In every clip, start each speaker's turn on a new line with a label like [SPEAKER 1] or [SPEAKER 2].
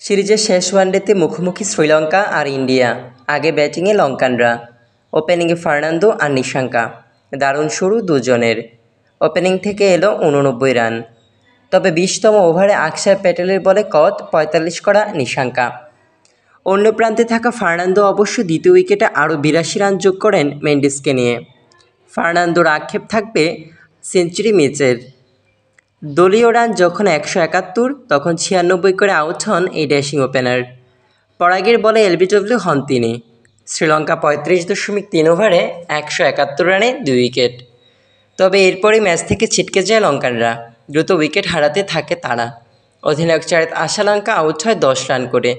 [SPEAKER 1] সিরিজের শেষ ওয়ানডেতে মুখোমুখি শ্রীলঙ্কা আর ইন্ডিয়া। আগে ব্যাটিংয়ে লঙ্কানরা, ওপেনিংয়ে ফার্নান্দো আর নিশাঙ্কা। দারুণ শুরু দুজনের। ওপেনিং থেকে এলো 89 রান, তবে 20তম ওভারে আকসার প্যাটেলের বলে কদ 45 করা নিশাঙ্কা। অন্য প্রান্তে থাকা ফার্নান্দো অবশ্য দ্বিতীয় উইকেটে আরও 82 রান যোগ করেন মেন্ডিসকে নিয়ে। ফার্নান্দোর আক্ষেপ থাকবে সেঞ্চুরি মিচের। দলীয় রান যখন 171, তখন 96 করে আউট হন এই ড্যাশিং ওপেনার। পরাগের বলে এলবিডব্লিউ হন তিনি। শ্রীলঙ্কা 35.3 ওভারে 171 রানে 2 উইকেট। তবে এরপরই ম্যাচ থেকে ছিটকে যায় লঙ্কানরা। দ্রুত উইকেট হারাতে থাকে তারা। অধিনায়ক চারিত আশালঙ্কা আউট হয় 10 রান করে।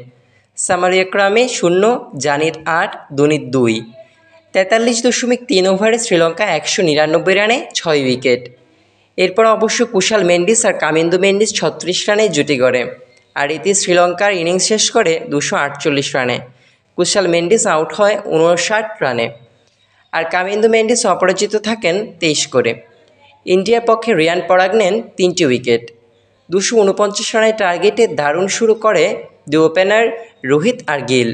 [SPEAKER 1] সামারিয়াক্রামে 0, জানির 8, দুনিত 2। 43.3 ওভারে শ্রীলঙ্কা 199 রানে 6 উইকেট। এরপর অবশ্য কুশাল মেন্ডিস আর কামিন্দু মেন্ডিস 36 রানে জুটি গড়ে, আর এতে শ্রীলঙ্কার ইনিংস শেষ করে 248 রানে। কুশাল মেন্ডিস আউট হয় 59 রানে, আর কামিন্দু মেন্ডিস অপরাজিত থাকেন 23 করে। ইন্ডিয়ার পক্ষে রিয়ান পরাগ নেন 3টি উইকেট। 249 রানের টার্গেটে দারুণ শুরু করে দুই ওপেনার রোহিত আর গিল।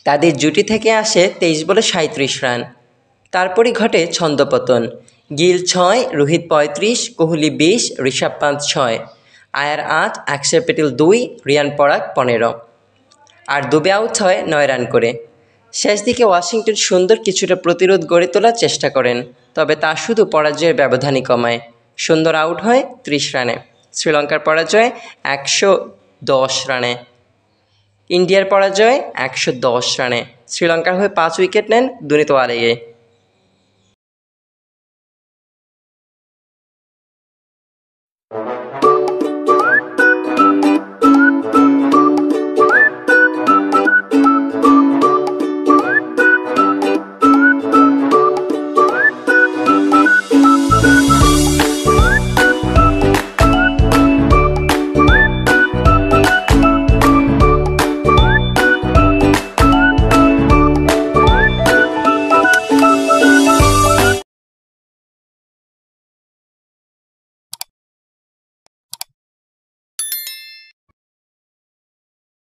[SPEAKER 1] তাদের জুটি থেকে আসে 23 বলে 37 রান। তারপরই ঘটে ছন্দপতন। গিল 6, রোহিত 35, কোহলি 20, ঋষভ পান্ত 6, আয়ার 8, আকসার প্যাটেল 2, রিয়ান পরাগ 15, আর দুবে আউট হয় 9 রান করে। শেষ দিকে ওয়াশিংটন সুন্দর কিছুটা প্রতিরোধ গড়ে তোলার চেষ্টা করেন, তবে তা শুধু পরাজয়ের ব্যবধানই কমায়। সুন্দর আউট হয় 30 রানে। শ্রীলঙ্কার পরাজয় 110 রানে। ইন্ডিয়ার পরাজয় 110 রানে। শ্রীলঙ্কার হয়ে 5 উইকেট নেন দুনিত ওয়ারেগে।